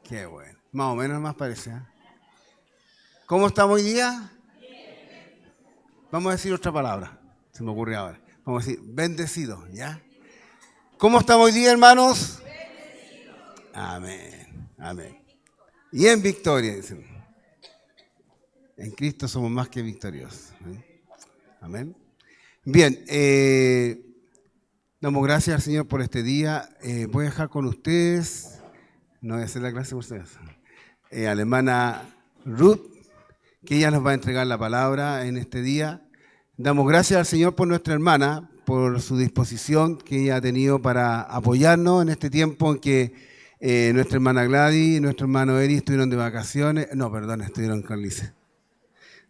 Qué bueno. Más o menos más parece. ¿Cómo estamos hoy día? Vamos a decir otra palabra. Se me ocurre ahora. Vamos a decir bendecidos, ¿ya? ¿Cómo estamos hoy día, hermanos? Amén. Amén. Y en victoria, dicen. En Cristo somos más que victoriosos. Amén. Bien, damos gracias al Señor por este día. Voy a dejar con ustedes, no voy a hacer la clase con ustedes, a la hermana Ruth, que ella nos va a entregar la palabra en este día. Damos gracias al Señor por nuestra hermana, por su disposición que ella ha tenido para apoyarnos en este tiempo en que nuestra hermana Gladys y nuestro hermano Eri estuvieron de vacaciones. No, perdón, estuvieron con licencia.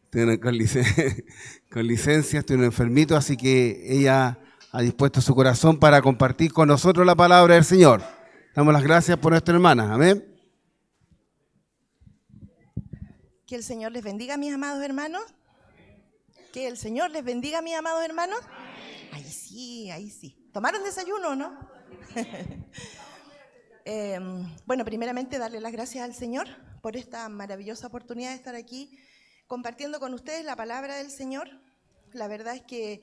Estuvieron con licencia, estuvieron enfermitos, así que ella ha dispuesto su corazón para compartir con nosotros la palabra del Señor. Damos las gracias por nuestra hermana. Amén. Que el Señor les bendiga, mis amados hermanos. Que el Señor les bendiga, mis amados hermanos. Ahí sí, ahí sí. ¿Tomaron desayuno o no? Bueno, primeramente darle las gracias al Señor por esta maravillosa oportunidad de estar aquí compartiendo con ustedes la palabra del Señor. La verdad es que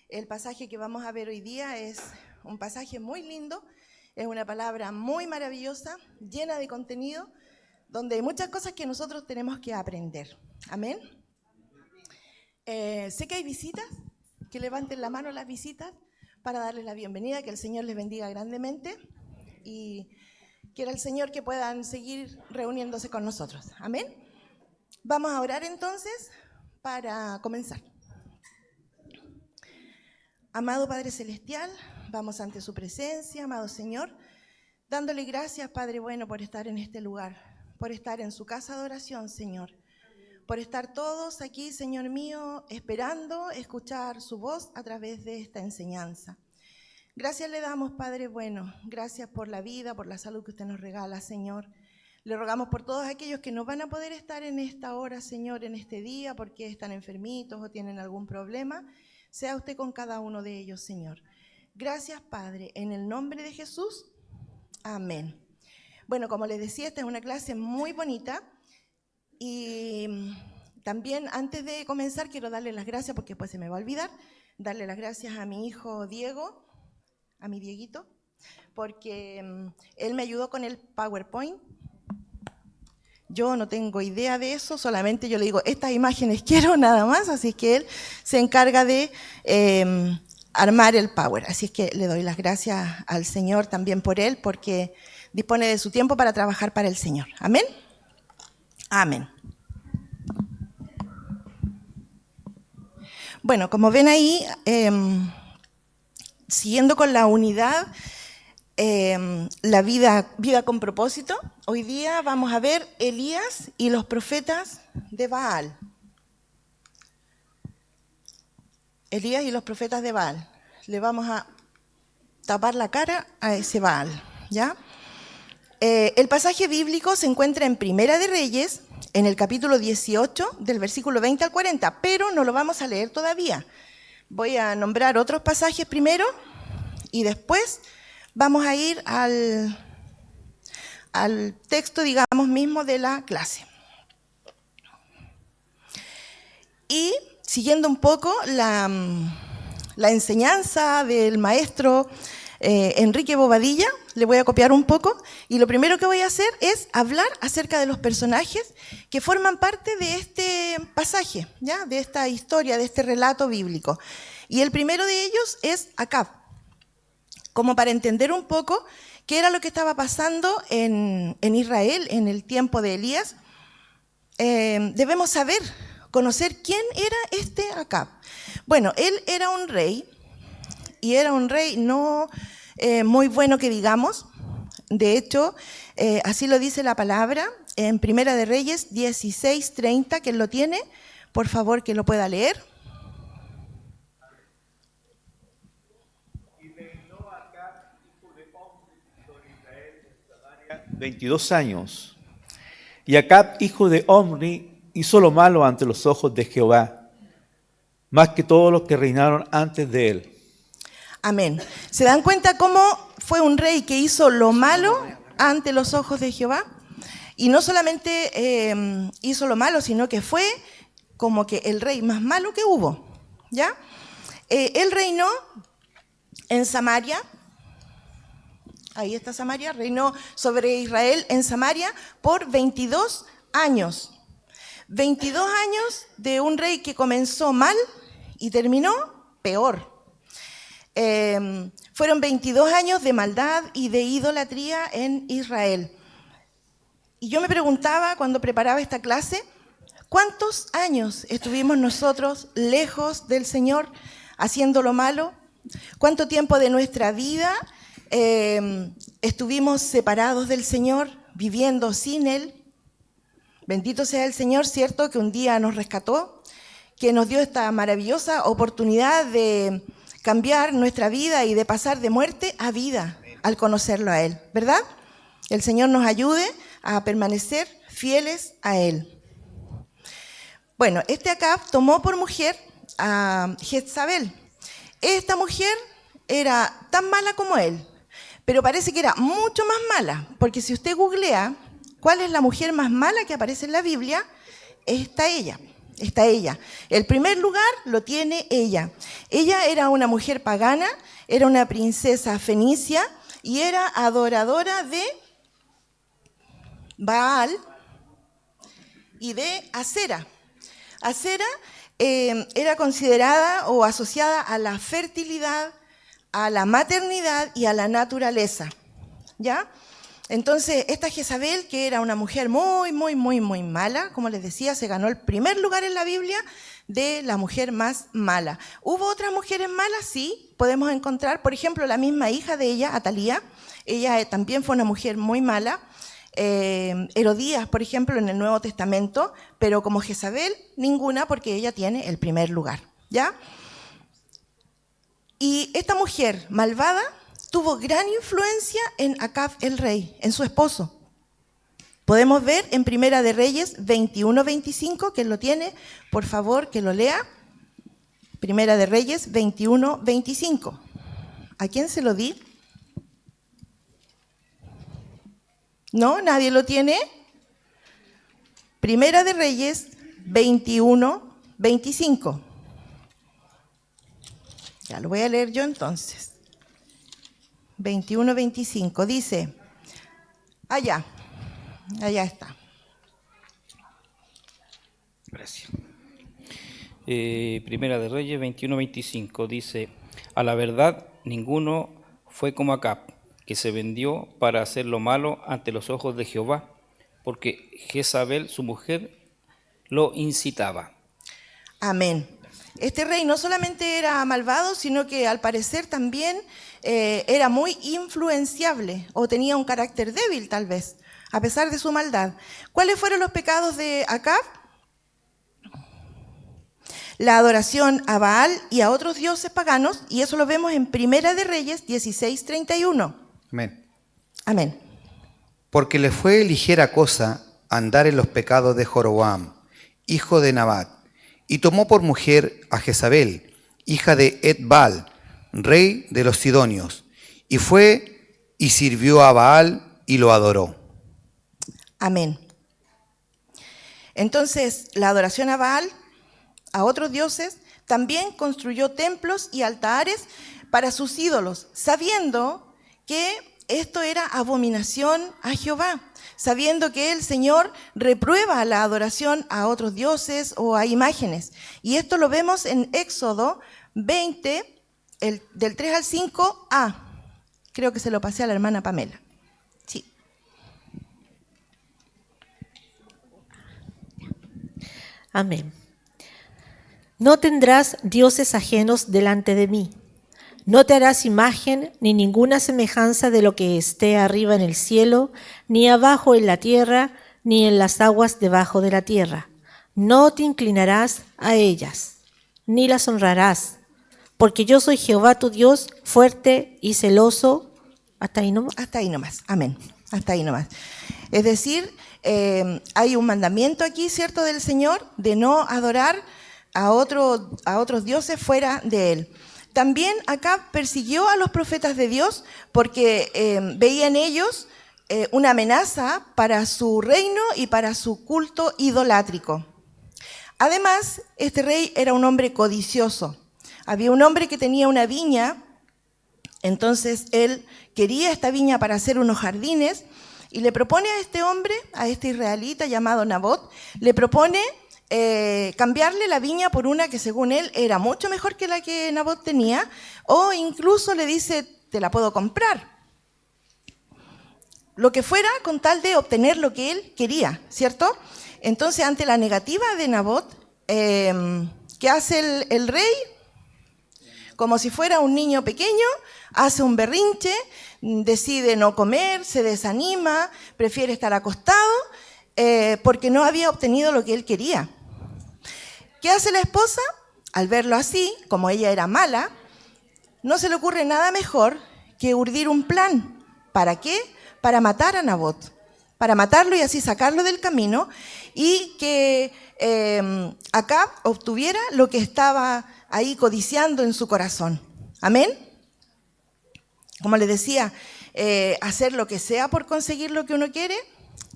el pasaje que vamos a ver hoy día es un pasaje muy lindo, es una palabra muy maravillosa, llena de contenido, donde hay muchas cosas que nosotros tenemos que aprender. Amén. Sé que hay visitas, que levanten la mano las visitas para darles la bienvenida, que el Señor les bendiga grandemente y quiera el Señor que puedan seguir reuniéndose con nosotros. Amén. Vamos a orar entonces para comenzar. Amado Padre Celestial, vamos ante su presencia, amado Señor, dándole gracias, Padre bueno, por estar en este lugar, por estar en su casa de oración, Señor, por estar todos aquí, Señor mío, esperando escuchar su voz a través de esta enseñanza. Gracias le damos, Padre bueno, gracias por la vida, por la salud que usted nos regala, Señor. Le rogamos por todos aquellos que no van a poder estar en esta hora, Señor, en este día, porque están enfermitos o tienen algún problema. Sea usted con cada uno de ellos, Señor. Gracias, Padre, en el nombre de Jesús. Amén. Bueno, como les decía, esta es una clase muy bonita y también antes de comenzar quiero darle las gracias, porque después se me va a olvidar, darle las gracias a mi hijo Diego, a mi Dieguito, porque él me ayudó con el PowerPoint. Yo no tengo idea de eso, solamente yo le digo, estas imágenes quiero nada más, así que él se encarga de armar el Power. Así es que le doy las gracias al Señor también por él, porque dispone de su tiempo para trabajar para el Señor. Amén. Amén. Bueno, como ven ahí, siguiendo con la unidad, la vida con propósito, hoy día vamos a ver Elías y los profetas de Baal. Elías y los profetas de Baal. Le vamos a tapar la cara a ese Baal, ¿ya? El pasaje bíblico se encuentra en Primera de Reyes, en el capítulo 18, del versículo 20 al 40, pero no lo vamos a leer todavía. Voy a nombrar otros pasajes primero y después vamos a ir al texto, digamos, mismo de la clase. Y siguiendo un poco la enseñanza del maestro Enrique Bobadilla, le voy a copiar un poco, y lo primero que voy a hacer es hablar acerca de los personajes que forman parte de este pasaje, ¿ya? De esta historia, de este relato bíblico. Y el primero de ellos es Acab. Como para entender un poco qué era lo que estaba pasando en Israel en el tiempo de Elías, debemos conocer quién era este Acab. Bueno, él era un rey, y era un rey no muy bueno que digamos. De hecho, así lo dice la palabra en Primera de Reyes 16:30, ¿quién lo tiene? Por favor, que lo pueda leer. 22 años. Y Acab, hijo de Omri, hizo lo malo ante los ojos de Jehová, más que todos los que reinaron antes de él. Amén. ¿Se dan cuenta cómo fue un rey que hizo lo malo ante los ojos de Jehová? Y no solamente hizo lo malo, sino que fue como que el rey más malo que hubo, ¿ya? Él reinó en Samaria. Ahí está Samaria, reinó sobre Israel en Samaria por 22 años. 22 años de un rey que comenzó mal y terminó peor. Fueron 22 años de maldad y de idolatría en Israel. Y yo me preguntaba cuando preparaba esta clase, ¿cuántos años estuvimos nosotros lejos del Señor haciendo lo malo? ¿Cuánto tiempo de nuestra vida estuvimos separados del Señor, viviendo sin Él? Bendito sea el Señor, ¿cierto? Que un día nos rescató, que nos dio esta maravillosa oportunidad de cambiar nuestra vida y de pasar de muerte a vida al conocerlo a Él, ¿verdad? El Señor nos ayude a permanecer fieles a Él. Bueno, Acab tomó por mujer a Jezabel. Esta mujer era tan mala como él, pero parece que era mucho más mala, porque si usted googlea cuál es la mujer más mala que aparece en la Biblia, está ella. El primer lugar lo tiene ella. Ella era una mujer pagana, era una princesa fenicia y era adoradora de Baal y de Acera. Acera era considerada o asociada a la fertilidad, a la maternidad y a la naturaleza, ¿ya? Entonces, esta Jezabel, que era una mujer muy mala, como les decía, se ganó el primer lugar en la Biblia de la mujer más mala. ¿Hubo otras mujeres malas? Sí, podemos encontrar, por ejemplo, la misma hija de ella, Atalía. Ella también fue una mujer muy mala. Herodías, por ejemplo, en el Nuevo Testamento, pero como Jezabel, ninguna, porque ella tiene el primer lugar, ¿ya? Y esta mujer malvada tuvo gran influencia en Acab el rey, en su esposo. Podemos ver en Primera de Reyes 21:25, que lo tiene, por favor, que lo lea. Primera de Reyes 21:25. ¿A quién se lo di? ¿No? ¿Nadie lo tiene? Primera de Reyes 21:25. Ya lo voy a leer yo entonces. 21:25 dice, allá está. Gracias. Primera de Reyes 21:25 dice, a la verdad ninguno fue como Acab, que se vendió para hacer lo malo ante los ojos de Jehová, porque Jezabel, su mujer, lo incitaba. Amén. Este rey no solamente era malvado, sino que al parecer también era muy influenciable o tenía un carácter débil tal vez, a pesar de su maldad. ¿Cuáles fueron los pecados de Acab? La adoración a Baal y a otros dioses paganos, y eso lo vemos en Primera de Reyes 16:31. Amén. Amén. Porque le fue ligera cosa andar en los pecados de Joroboam, hijo de Nabat, y tomó por mujer a Jezabel, hija de Etbaal, rey de los Sidonios, y fue y sirvió a Baal y lo adoró. Amén. Entonces, la adoración a Baal, a otros dioses, también construyó templos y altares para sus ídolos, sabiendo que esto era abominación a Jehová, sabiendo que el Señor reprueba la adoración a otros dioses o a imágenes. Y esto lo vemos en Éxodo 20, del 3 al 5a. Creo que se lo pasé a la hermana Pamela. Sí. Amén. No tendrás dioses ajenos delante de mí. No te harás imagen ni ninguna semejanza de lo que esté arriba en el cielo, ni abajo en la tierra, ni en las aguas debajo de la tierra. No te inclinarás a ellas, ni las honrarás, porque yo soy Jehová tu Dios, fuerte y celoso. ¿Hasta ahí nomás? Hasta ahí nomás, amén. Hasta ahí nomás. Es decir, hay un mandamiento aquí, ¿cierto?, del Señor, de no adorar a otros dioses fuera de Él. También acá persiguió a los profetas de Dios porque veía en ellos una amenaza para su reino y para su culto idolátrico. Además, este rey era un hombre codicioso. Había un hombre que tenía una viña, entonces él quería esta viña para hacer unos jardines y le propone a este hombre, a este israelita llamado Nabot, le propone cambiarle la viña por una que según él era mucho mejor que la que Nabot tenía, o incluso le dice, te la puedo comprar. Lo que fuera con tal de obtener lo que él quería, ¿cierto? Entonces, ante la negativa de Nabot, ¿qué hace el rey? Como si fuera un niño pequeño, hace un berrinche, decide no comer, se desanima, prefiere estar acostado, porque no había obtenido lo que él quería. ¿Qué hace la esposa? Al verlo así, como ella era mala, no se le ocurre nada mejor que urdir un plan. ¿Para qué? Para matar a Nabot, para matarlo y así sacarlo del camino y que Acab obtuviera lo que estaba ahí codiciando en su corazón. ¿Amén? Como les decía, hacer lo que sea por conseguir lo que uno quiere,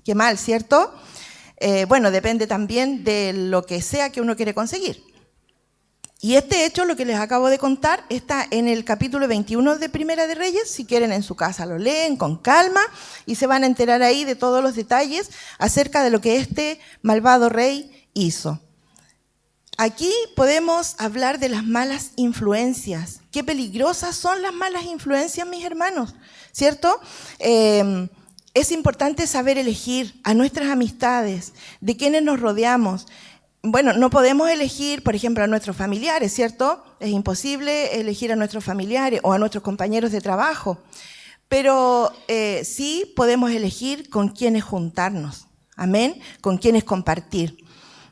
qué mal, ¿cierto? Bueno, depende también de lo que sea que uno quiere conseguir. Y este hecho, lo que les acabo de contar, está en el capítulo 21 de Primera de Reyes. Si quieren en su casa lo leen con calma y se van a enterar ahí de todos los detalles acerca de lo que este malvado rey hizo. Aquí podemos hablar de las malas influencias. Qué peligrosas son las malas influencias, mis hermanos, ¿cierto? Es importante saber elegir a nuestras amistades, de quienes nos rodeamos. Bueno, no podemos elegir, por ejemplo, a nuestros familiares, ¿cierto? Es imposible elegir a nuestros familiares o a nuestros compañeros de trabajo, pero sí podemos elegir con quiénes juntarnos, amén, con quiénes compartir.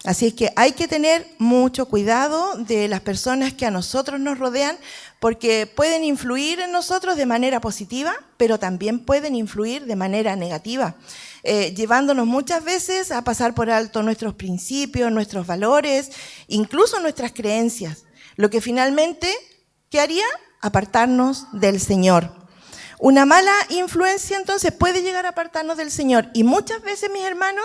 Así es que hay que tener mucho cuidado de las personas que a nosotros nos rodean, porque pueden influir en nosotros de manera positiva, pero también pueden influir de manera negativa, llevándonos muchas veces a pasar por alto nuestros principios, nuestros valores, incluso nuestras creencias. Lo que finalmente, ¿qué haría? Apartarnos del Señor. Una mala influencia entonces puede llegar a apartarnos del Señor. Y muchas veces, mis hermanos,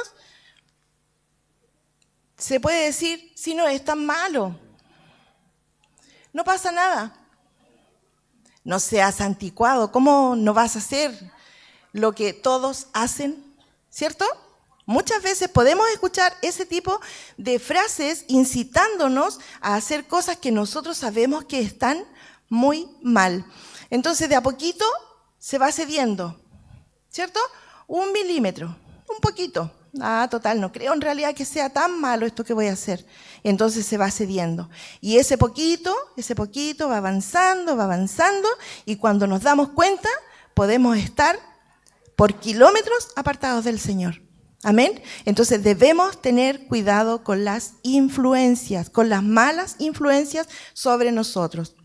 se puede decir, si no es tan malo, no pasa nada. No seas anticuado, ¿cómo no vas a hacer lo que todos hacen? ¿Cierto? Muchas veces podemos escuchar ese tipo de frases incitándonos a hacer cosas que nosotros sabemos que están muy mal. Entonces, de a poquito se va cediendo, ¿cierto? 1 milímetro, un poquito. Total, no creo en realidad que sea tan malo esto que voy a hacer. Entonces se va cediendo. Y ese poquito va avanzando, y cuando nos damos cuenta, podemos estar por kilómetros apartados del Señor. Amén. Entonces debemos tener cuidado con las influencias, con las malas influencias sobre nosotros.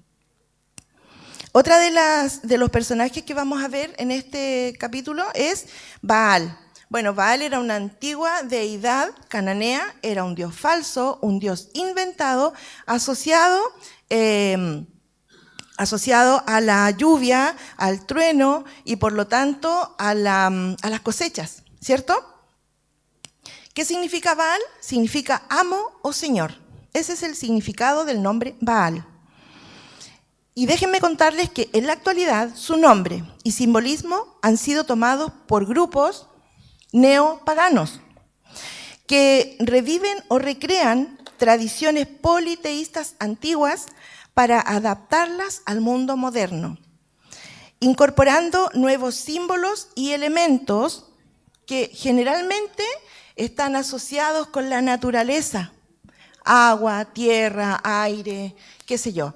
Otra de los personajes que vamos a ver en este capítulo es Baal. Bueno, Baal era una antigua deidad cananea, era un dios falso, un dios inventado, asociado a la lluvia, al trueno y por lo tanto a las cosechas, ¿cierto? ¿Qué significa Baal? Significa amo o señor. Ese es el significado del nombre Baal. Y déjenme contarles que en la actualidad su nombre y simbolismo han sido tomados por grupos neopaganos que reviven o recrean tradiciones politeístas antiguas para adaptarlas al mundo moderno, incorporando nuevos símbolos y elementos que generalmente están asociados con la naturaleza, agua, tierra, aire, qué sé yo.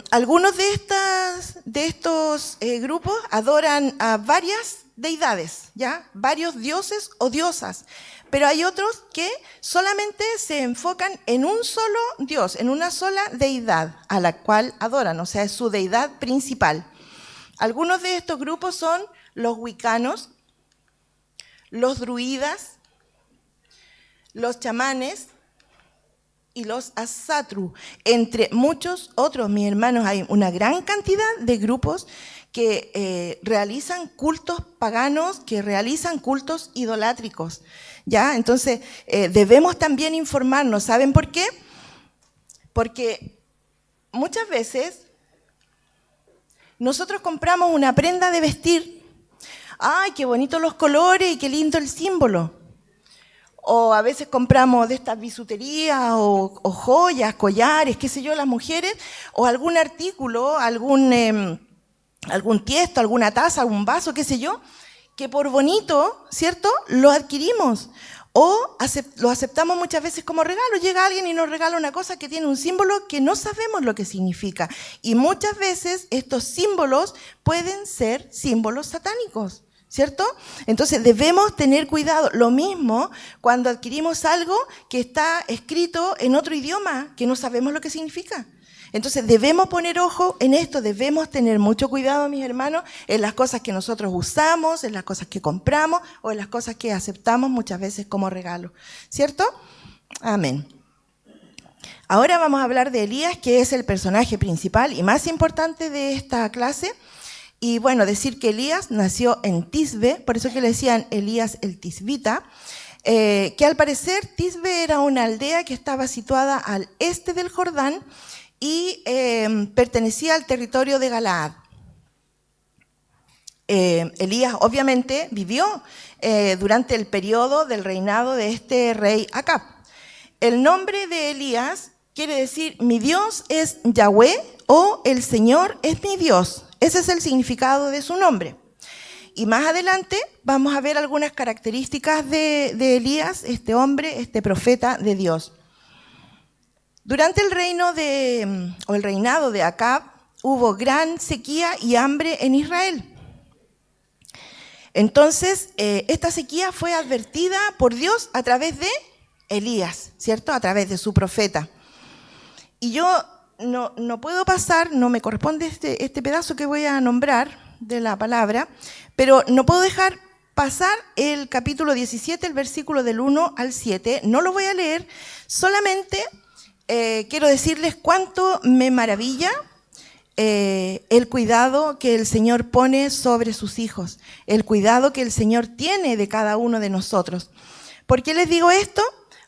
Algunos de estos grupos adoran a varias deidades, ¿ya? Varios dioses o diosas, pero hay otros que solamente se enfocan en un solo dios, en una sola deidad a la cual adoran, o sea, es su deidad principal. Algunos de estos grupos son los wiccanos, los druidas, los chamanes y los asatru, entre muchos otros, mis hermanos. Hay una gran cantidad de grupos que realizan cultos paganos, que realizan cultos idolátricos, ¿ya? Entonces, debemos también informarnos. ¿Saben por qué? Porque muchas veces nosotros compramos una prenda de vestir. ¡Ay, qué bonitos los colores y qué lindo el símbolo! O a veces compramos de estas bisuterías o joyas, collares, qué sé yo, las mujeres, o algún artículo, algún tiesto, alguna taza, algún vaso, qué sé yo, que por bonito, ¿cierto?, lo adquirimos. O lo aceptamos muchas veces como regalo. Llega alguien y nos regala una cosa que tiene un símbolo que no sabemos lo que significa. Y muchas veces estos símbolos pueden ser símbolos satánicos, ¿cierto? Entonces debemos tener cuidado. Lo mismo cuando adquirimos algo que está escrito en otro idioma, que no sabemos lo que significa. Entonces debemos poner ojo en esto, debemos tener mucho cuidado, mis hermanos, en las cosas que nosotros usamos, en las cosas que compramos o en las cosas que aceptamos muchas veces como regalo, ¿cierto? Amén. Ahora vamos a hablar de Elías, que es el personaje principal y más importante de esta clase. Y bueno, decir que Elías nació en Tisbe, por eso que le decían Elías el Tisbita, que al parecer Tisbe era una aldea que estaba situada al este del Jordán, y pertenecía al territorio de Galaad. Elías obviamente vivió durante el periodo del reinado de este rey Acab. El nombre de Elías quiere decir mi Dios es Yahweh o el Señor es mi Dios. Ese es el significado de su nombre. Y más adelante vamos a ver algunas características de Elías, este hombre, este profeta de Dios. Durante el reinado de Acab hubo gran sequía y hambre en Israel. Entonces, esta sequía fue advertida por Dios a través de Elías, ¿cierto? A través de su profeta. Y yo no puedo pasar, no me corresponde este pedazo que voy a nombrar de la palabra, pero no puedo dejar pasar el capítulo 17, el versículo del 1 al 7. No lo voy a leer, solamente quiero decirles cuánto me maravilla el cuidado que el Señor pone sobre sus hijos, el cuidado que el Señor tiene de cada uno de nosotros. ¿Por qué les digo esto?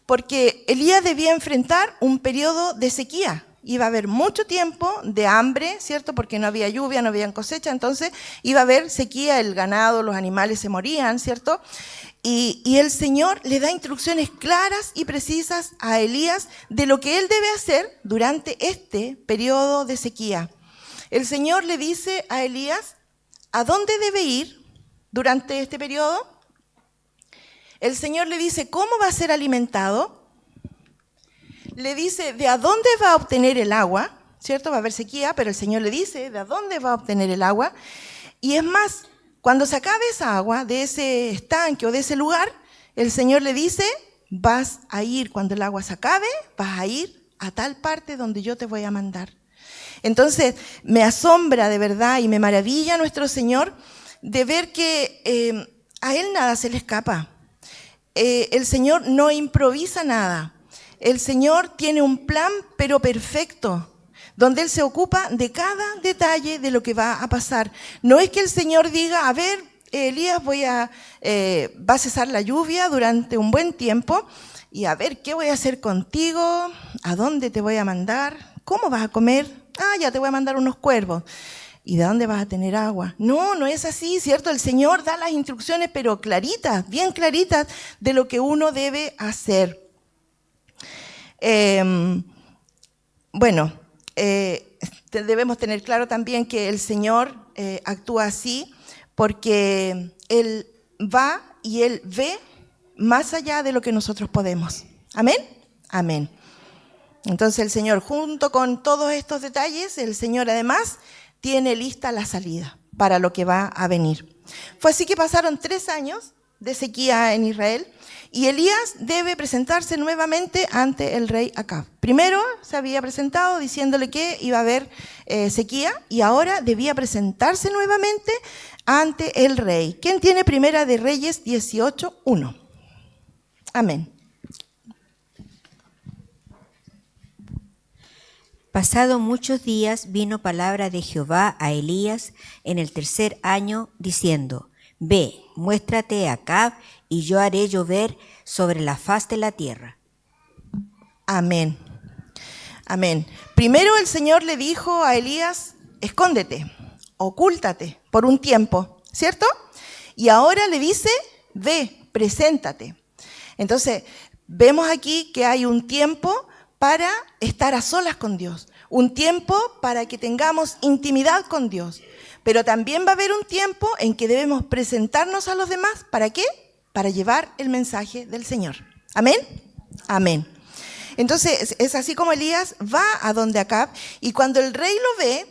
Porque Elías debía enfrentar un periodo de sequía. Iba a haber mucho tiempo de hambre, ¿cierto? Porque no había lluvia, no había cosecha, entonces iba a haber sequía, el ganado, los animales se morían, ¿cierto? Y el Señor le da instrucciones claras y precisas a Elías de lo que él debe hacer durante este periodo de sequía. El Señor le dice a Elías a dónde debe ir durante este periodo. El Señor le dice cómo va a ser alimentado. Le dice de a dónde va a obtener el agua, ¿cierto? Va a haber sequía, pero el Señor le dice de a dónde va a obtener el agua. Y es más, cuando se acabe esa agua de ese estanque o de ese lugar, el Señor le dice, vas a ir, cuando el agua se acabe, vas a ir a tal parte donde yo te voy a mandar. Entonces, me asombra de verdad y me maravilla nuestro Señor de ver que a Él nada se le escapa. El Señor no improvisa nada. El Señor tiene un plan, pero perfecto, donde Él se ocupa de cada detalle de lo que va a pasar. No es que el Señor diga, a ver, Elías, va a cesar la lluvia durante un buen tiempo, y a ver, ¿qué voy a hacer contigo? ¿A dónde te voy a mandar? ¿Cómo vas a comer? Ah, ya te voy a mandar unos cuervos. ¿Y de dónde vas a tener agua? No es así, ¿cierto? El Señor da las instrucciones, pero claritas, bien claritas, de lo que uno debe hacer. Debemos tener claro también que el Señor actúa así porque Él va y Él ve más allá de lo que nosotros podemos. ¿Amén? Amén. Entonces el Señor, junto con todos estos detalles, el Señor además tiene lista la salida para lo que va a venir. Fue así que pasaron 3 años de sequía en Israel y Elías debe presentarse nuevamente ante el rey Acab. Primero se había presentado diciéndole que iba a haber sequía y ahora debía presentarse nuevamente ante el rey. ¿Quién tiene Primera de Reyes 18:1? Amén. Pasado muchos días vino palabra de Jehová a Elías en el 3er año, diciendo: Ve, muéstrate a Acab, y yo haré llover sobre la faz de la tierra. Amén. Amén. Primero el Señor le dijo a Elías: escóndete, ocúltate por un tiempo, ¿cierto? Y ahora le dice: ve, preséntate. Entonces, vemos aquí que hay un tiempo para estar a solas con Dios, un tiempo para que tengamos intimidad con Dios, pero también va a haber un tiempo en que debemos presentarnos a los demás. ¿Para qué? Para llevar el mensaje del Señor. ¿Amén? Amén. Entonces, es así como Elías va a donde Acab, y cuando el rey lo ve,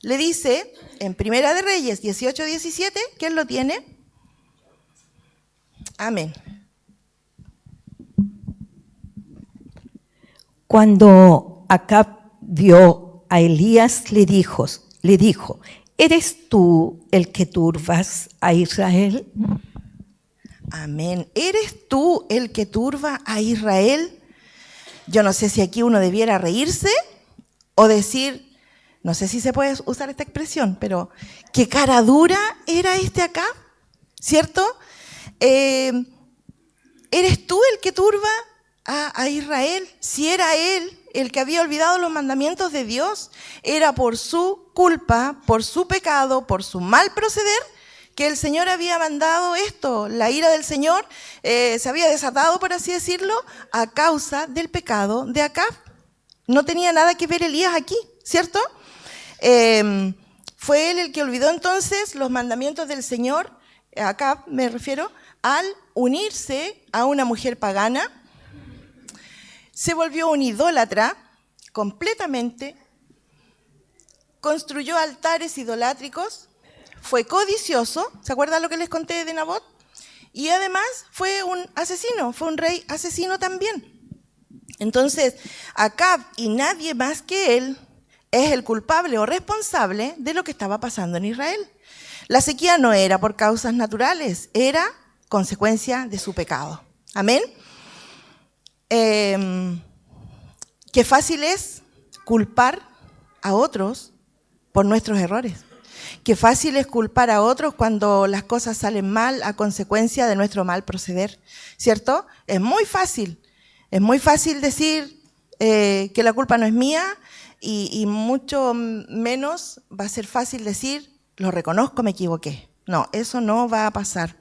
le dice, en Primera de Reyes 18:17, que él lo tiene. Amén. Cuando Acab vio a Elías, le dijo, ¿eres tú el que turbas a Israel? Amén. ¿Eres tú el que turba a Israel? Yo no sé si aquí uno debiera reírse o decir, no sé si se puede usar esta expresión, pero qué cara dura era este Acab, ¿cierto? ¿Eres tú el que turba a Israel? Si era él el que había olvidado los mandamientos de Dios, era por su culpa, por su pecado, por su mal proceder, que el Señor había mandado esto. La ira del Señor se había desatado, por así decirlo, a causa del pecado de Acab. No tenía nada que ver Elías aquí, ¿cierto? Fue él el que olvidó entonces los mandamientos del Señor, Acab me refiero, al unirse a una mujer pagana. Se volvió un idólatra completamente, construyó altares idolátricos, fue codicioso, ¿se acuerdan lo que les conté de Nabot? Y además fue un asesino, fue un rey asesino también. Entonces, Acab y nadie más que él es el culpable o responsable de lo que estaba pasando en Israel. La sequía no era por causas naturales, era consecuencia de su pecado. Amén. Qué fácil es culpar a otros por nuestros errores. Qué fácil es culpar a otros cuando las cosas salen mal a consecuencia de nuestro mal proceder, ¿cierto? Es muy fácil decir que la culpa no es mía y mucho menos va a ser fácil decir, lo reconozco, me equivoqué. No, eso no va a pasar.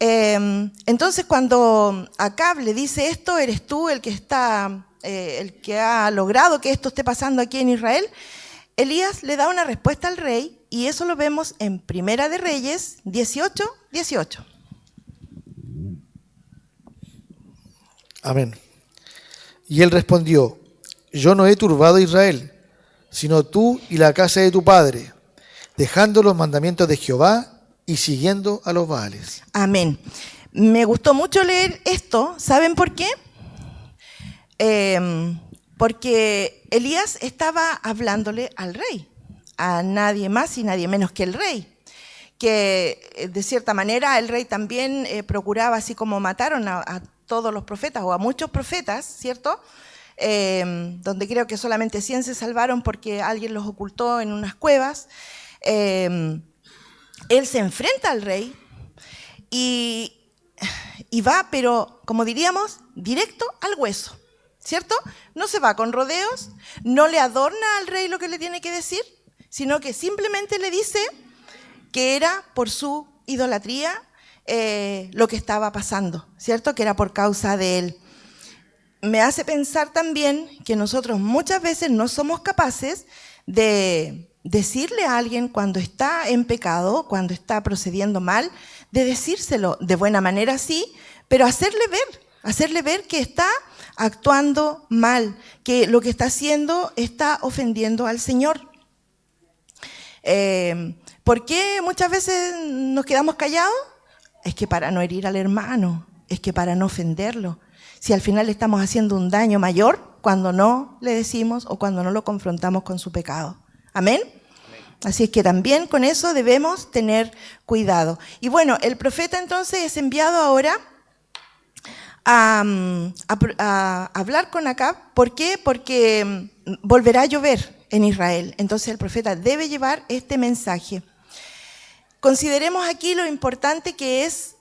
Entonces, cuando Acab le dice esto, eres tú el que ha logrado que esto esté pasando aquí en Israel, Elías le da una respuesta al rey, y eso lo vemos en Primera de Reyes 18:18. Amén. Y él respondió: yo no he turbado a Israel, sino tú y la casa de tu padre, dejando los mandamientos de Jehová y siguiendo a los Baales. Amén. Me gustó mucho leer esto. ¿Saben por qué? Porque Elías estaba hablándole al rey, a nadie más y nadie menos que el rey, que de cierta manera el rey también procuraba, así como mataron a todos los profetas o a muchos profetas, ¿cierto? Donde creo que solamente 100 se salvaron porque alguien los ocultó en unas cuevas. Él se enfrenta al rey y va, pero como diríamos, directo al hueso, ¿cierto? No se va con rodeos, no le adorna al rey lo que le tiene que decir, sino que simplemente le dice que era por su idolatría lo que estaba pasando, ¿cierto? Que era por causa de él. Me hace pensar también que nosotros muchas veces no somos capaces de decirle a alguien cuando está en pecado, cuando está procediendo mal, de decírselo de buena manera, sí, pero hacerle ver que está actuando mal, que lo que está haciendo está ofendiendo al Señor. ¿Por qué muchas veces nos quedamos callados? Es que para no herir al hermano, es que para no ofenderlo. Si al final le estamos haciendo un daño mayor cuando no le decimos o cuando no lo confrontamos con su pecado. ¿Amén? Así es que también con eso debemos tener cuidado. Y bueno, el profeta entonces es enviado ahora a hablar con Acab. ¿Por qué? Porque volverá a llover en Israel. Entonces el profeta debe llevar este mensaje. Consideremos aquí lo importante que es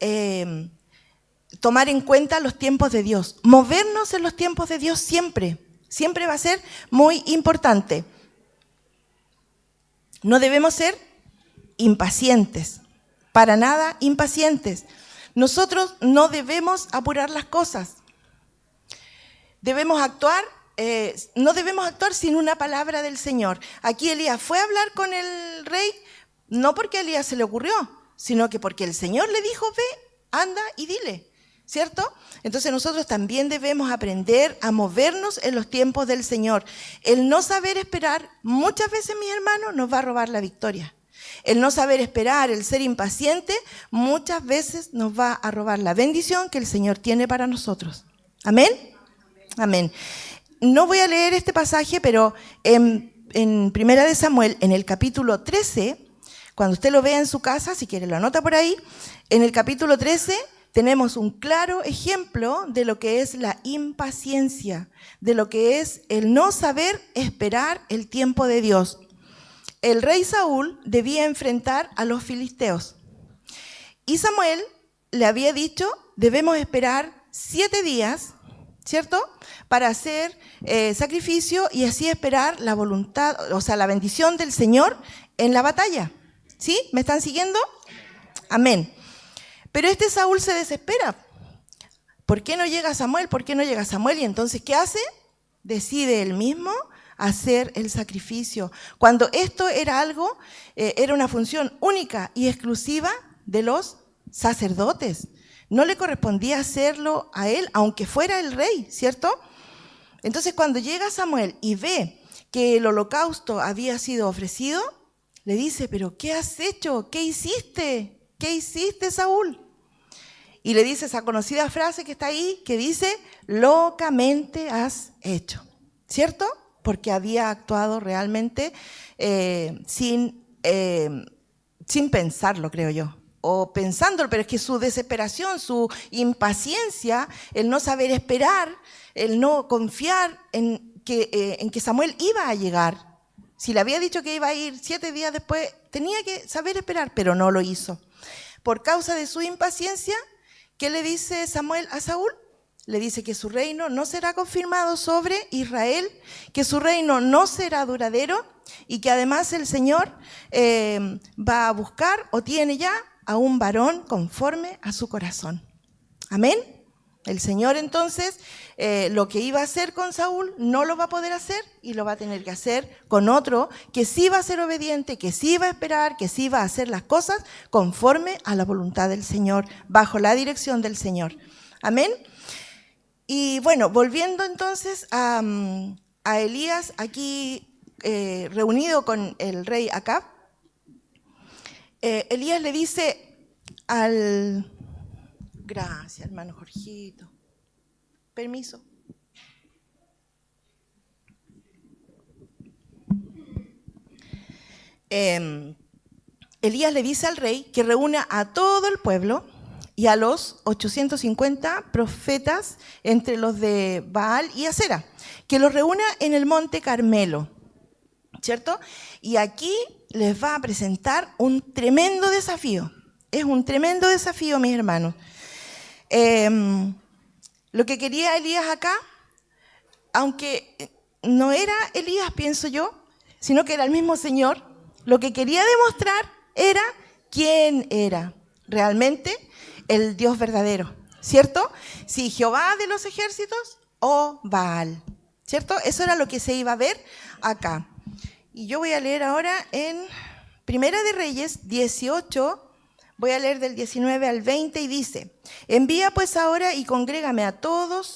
tomar en cuenta los tiempos de Dios. Movernos en los tiempos de Dios siempre va a ser muy importante. No debemos ser impacientes, para nada impacientes. Nosotros no debemos apurar las cosas. Debemos actuar, no debemos actuar sin una palabra del Señor. Aquí Elías fue a hablar con el rey, no porque a Elías se le ocurrió, sino que porque el Señor le dijo, ve, anda y dile, ¿cierto? Entonces nosotros también debemos aprender a movernos en los tiempos del Señor. El no saber esperar, muchas veces, mis hermanos, nos va a robar la victoria. El no saber esperar, el ser impaciente, muchas veces nos va a robar la bendición que el Señor tiene para nosotros. ¿Amén? Amén. No voy a leer este pasaje, pero en Primera de Samuel, en el capítulo 13, cuando usted lo vea en su casa, si quiere lo anota por ahí, en el capítulo 13 tenemos un claro ejemplo de lo que es la impaciencia, de lo que es el no saber esperar el tiempo de Dios. El rey Saúl debía enfrentar a los filisteos. Y Samuel le había dicho, debemos esperar 7 días, ¿cierto?, para hacer sacrificio y así esperar la voluntad, o sea, la bendición del Señor en la batalla. ¿Sí? ¿Me están siguiendo? Amén. Pero este Saúl se desespera. ¿Por qué no llega Samuel? ¿Por qué no llega Samuel? Y entonces, ¿qué hace? Decide él mismo hacer el sacrificio. Cuando esto era algo, era una función única y exclusiva de los sacerdotes. No le correspondía hacerlo a él, aunque fuera el rey, ¿cierto? Entonces, cuando llega Samuel y ve que el holocausto había sido ofrecido, le dice, ¿pero qué has hecho? ¿Qué hiciste? ¿Qué hiciste, Saúl? Y le dice esa conocida frase que está ahí, que dice, locamente has hecho, ¿cierto? Porque había actuado realmente sin pensarlo, creo yo. O pensándolo, pero es que su desesperación, su impaciencia, el no saber esperar, el no confiar en que Samuel iba a llegar. Si le había dicho que iba a ir 7 días después, tenía que saber esperar, pero no lo hizo. Por causa de su impaciencia, ¿qué le dice Samuel a Saúl? Le dice que su reino no será confirmado sobre Israel, que su reino no será duradero y que además el Señor va a buscar o tiene ya a un varón conforme a su corazón. Amén. El Señor entonces lo que iba a hacer con Saúl no lo va a poder hacer y lo va a tener que hacer con otro que sí va a ser obediente, que sí va a esperar, que sí va a hacer las cosas conforme a la voluntad del Señor, bajo la dirección del Señor. Amén. Y bueno, volviendo entonces a Elías aquí reunido con el rey Acab, Elías le dice al... Gracias, hermano Jorgito. Permiso. Elías le dice al rey que reúna a todo el pueblo y a los 850 profetas entre los de Baal y Acera, que los reúna en el monte Carmelo, ¿cierto? Y aquí les va a presentar un tremendo desafío. Es un tremendo desafío, mis hermanos. Lo que quería Elías acá, aunque no era Elías, pienso yo, sino que era el mismo Señor, lo que quería demostrar era quién era realmente el Dios verdadero, ¿cierto? Si Jehová de los ejércitos o Baal, ¿cierto? Eso era lo que se iba a ver acá. Y yo voy a leer ahora en Primera de Reyes 18, voy a leer del 19 al 20 y dice, envía pues ahora y congrégame a todo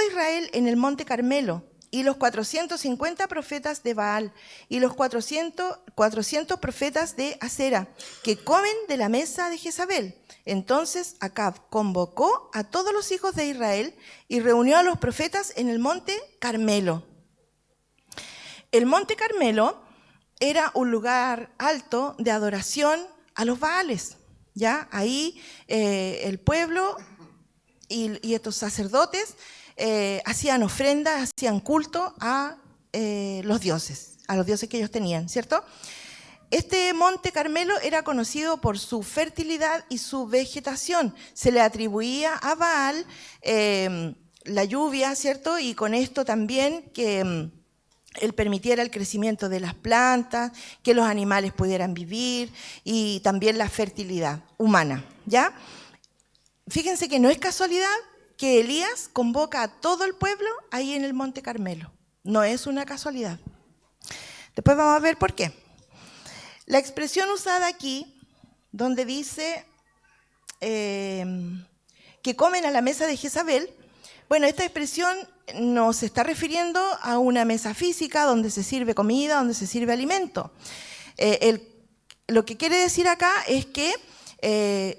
Israel en el monte Carmelo, y los 450 profetas de Baal, y los 400 profetas de Acera, que comen de la mesa de Jezabel. Entonces Acab convocó a todos los hijos de Israel y reunió a los profetas en el monte Carmelo. El monte Carmelo era un lugar alto de adoración a los Baales, ¿ya? Ahí el pueblo y estos sacerdotes hacían ofrendas, hacían culto a los dioses que ellos tenían, ¿cierto? Este monte Carmelo era conocido por su fertilidad y su vegetación. Se le atribuía a Baal la lluvia, ¿cierto? Y con esto también que él permitiera el crecimiento de las plantas, que los animales pudieran vivir y también la fertilidad humana, ¿ya? Fíjense que no es casualidad que Elías convoca a todo el pueblo ahí en el Monte Carmelo. No es una casualidad. Después vamos a ver por qué. La expresión usada aquí, donde dice que comen a la mesa de Jezabel, bueno, esta expresión nos está refiriendo a una mesa física donde se sirve comida, donde se sirve alimento. Lo que quiere decir acá es que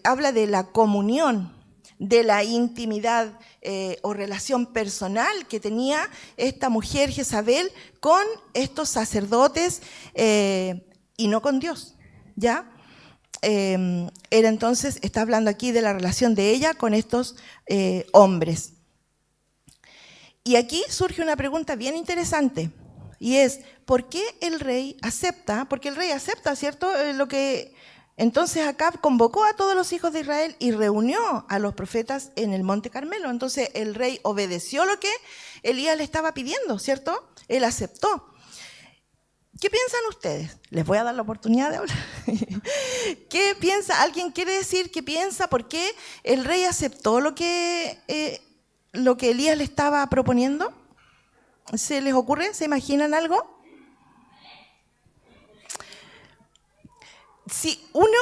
habla de la comunión, de la intimidad o relación personal que tenía esta mujer Jezabel con estos sacerdotes y no con Dios, ¿ya? Era entonces, está hablando aquí de la relación de ella con estos hombres. Y aquí surge una pregunta bien interesante, y es, ¿por qué el rey acepta? Porque el rey acepta, ¿cierto? Entonces Acab convocó a todos los hijos de Israel y reunió a los profetas en el Monte Carmelo. Entonces el rey obedeció lo que Elías le estaba pidiendo, ¿cierto? Él aceptó. ¿Qué piensan ustedes? Les voy a dar la oportunidad de hablar. ¿Qué piensa? ¿Alguien quiere decir qué piensa? ¿Por qué el rey aceptó lo que Elías le estaba proponiendo? ¿Se les ocurre? ¿Se imaginan algo? Sí, uno,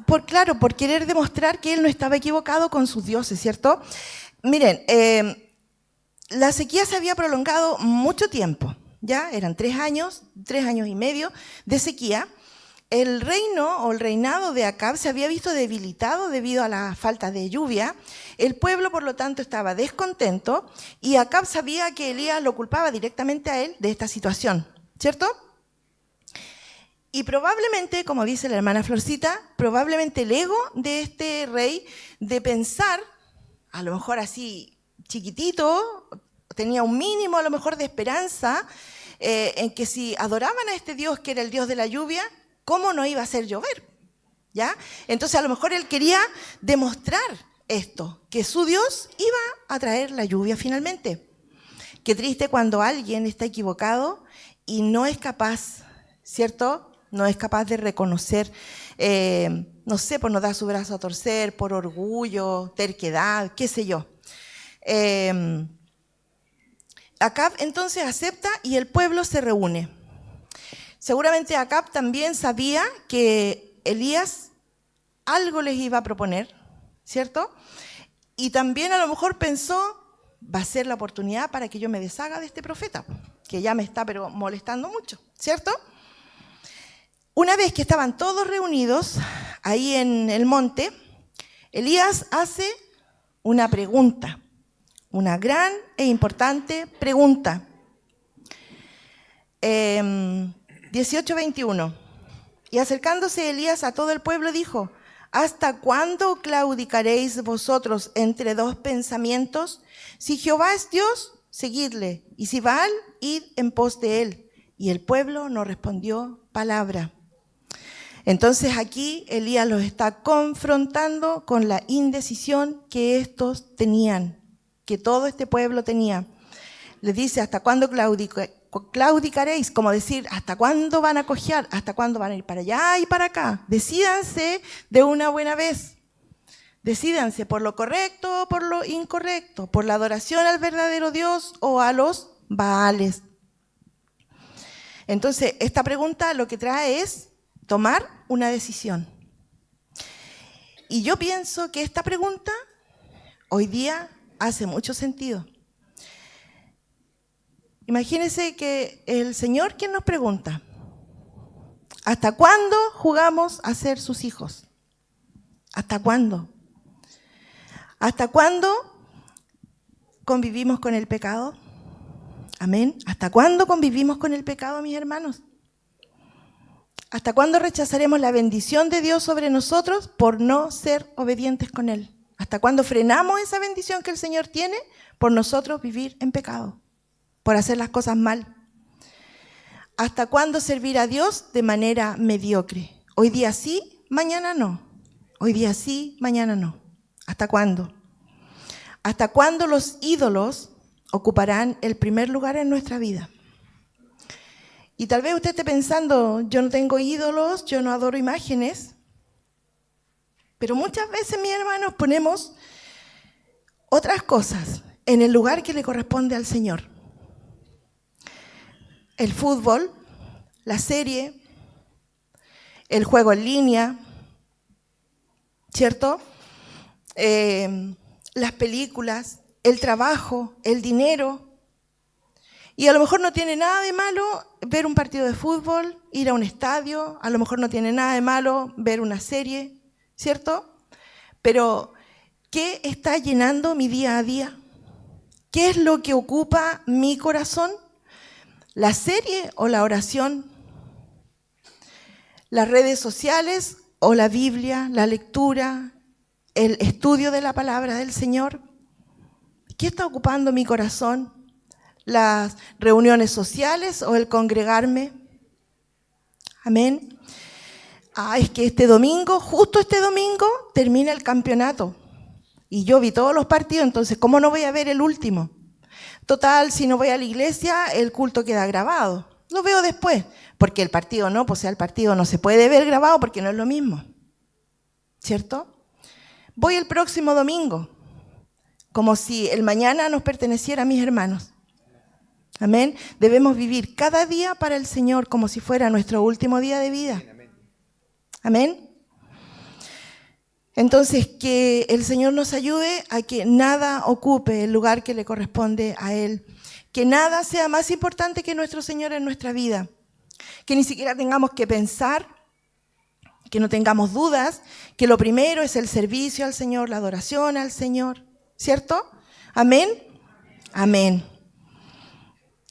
por querer demostrar que él no estaba equivocado con sus dioses, ¿cierto? Miren, la sequía se había prolongado mucho tiempo, ¿ya? Eran 3 años y medio de sequía. El reino o el reinado de Acab se había visto debilitado debido a la falta de lluvia. El pueblo, por lo tanto, estaba descontento y Acab sabía que Elías lo culpaba directamente a él de esta situación, ¿cierto? Y probablemente, como dice la hermana Florcita, probablemente el ego de este rey de pensar, a lo mejor así chiquitito, tenía un mínimo a lo mejor de esperanza en que si adoraban a este Dios que era el Dios de la lluvia, ¿cómo no iba a hacer llover? ¿Ya? Entonces a lo mejor él quería demostrar esto, que su Dios iba a traer la lluvia finalmente. Qué triste cuando alguien está equivocado y no es capaz, ¿cierto?, no es capaz de reconocer, no sé, por no dar su brazo a torcer, por orgullo, terquedad, qué sé yo. Acab entonces acepta y el pueblo se reúne. Seguramente Acab también sabía que Elías algo les iba a proponer, ¿cierto? Y también a lo mejor pensó, va a ser la oportunidad para que yo me deshaga de este profeta, que ya me está pero molestando mucho, ¿cierto? Una vez que estaban todos reunidos ahí en el monte, Elías hace una pregunta, una gran e importante pregunta. 18:21. Y acercándose Elías a todo el pueblo dijo: ¿hasta cuándo claudicaréis vosotros entre 2 pensamientos? Si Jehová es Dios, seguidle, y si Baal, id en pos de él. Y el pueblo no respondió palabra. Entonces aquí Elías los está confrontando con la indecisión que estos tenían, que todo este pueblo tenía. Les dice: ¿hasta cuándo claudicaréis? Como decir, ¿hasta cuándo van a cojear? ¿Hasta cuándo van a ir para allá y para acá? Decídanse de una buena vez. Decídanse por lo correcto o por lo incorrecto, por la adoración al verdadero Dios o a los Baales. Entonces, esta pregunta lo que trae es tomar una decisión. Y yo pienso que esta pregunta hoy día hace mucho sentido. Imagínense que el Señor quien nos pregunta: ¿hasta cuándo jugamos a ser sus hijos? ¿Hasta cuándo? ¿Hasta cuándo convivimos con el pecado? Amén. ¿Hasta cuándo convivimos con el pecado, mis hermanos? ¿Hasta cuándo rechazaremos la bendición de Dios sobre nosotros por no ser obedientes con Él? ¿Hasta cuándo frenamos esa bendición que el Señor tiene por nosotros vivir en pecado, por hacer las cosas mal? ¿Hasta cuándo servir a Dios de manera mediocre? Hoy día sí, mañana no. Hoy día sí, mañana no. ¿Hasta cuándo? ¿Hasta cuándo los ídolos ocuparán el primer lugar en nuestra vida? Y tal vez usted esté pensando, yo no tengo ídolos, yo no adoro imágenes. Pero muchas veces, mis hermanos, ponemos otras cosas en el lugar que le corresponde al Señor. El fútbol, la serie, el juego en línea, ¿cierto? Las películas, el trabajo, el dinero. Y a lo mejor no tiene nada de malo ver un partido de fútbol, ir a un estadio, a lo mejor no tiene nada de malo ver una serie, ¿cierto? Pero, ¿qué está llenando mi día a día? ¿Qué es lo que ocupa mi corazón? ¿La serie o la oración? ¿Las redes sociales o la Biblia, la lectura, el estudio de la palabra del Señor? ¿Qué está ocupando mi corazón? ¿Las reuniones sociales o el congregarme? Amén. Es que este domingo, justo este domingo, termina el campeonato. Y yo vi todos los partidos, entonces, ¿cómo no voy a ver el último? Total, si no voy a la iglesia, el culto queda grabado. Lo veo después, porque el partido no, pues el partido no se puede ver grabado porque no es lo mismo. ¿Cierto? Voy el próximo domingo, como si el mañana nos perteneciera a mis hermanos. Amén. Debemos vivir cada día para el Señor como si fuera nuestro último día de vida. Amén. Entonces, que el Señor nos ayude a que nada ocupe el lugar que le corresponde a Él. Que nada sea más importante que nuestro Señor en nuestra vida. Que ni siquiera tengamos que pensar, que no tengamos dudas, que lo primero es el servicio al Señor, la adoración al Señor. ¿Cierto? Amén. Amén.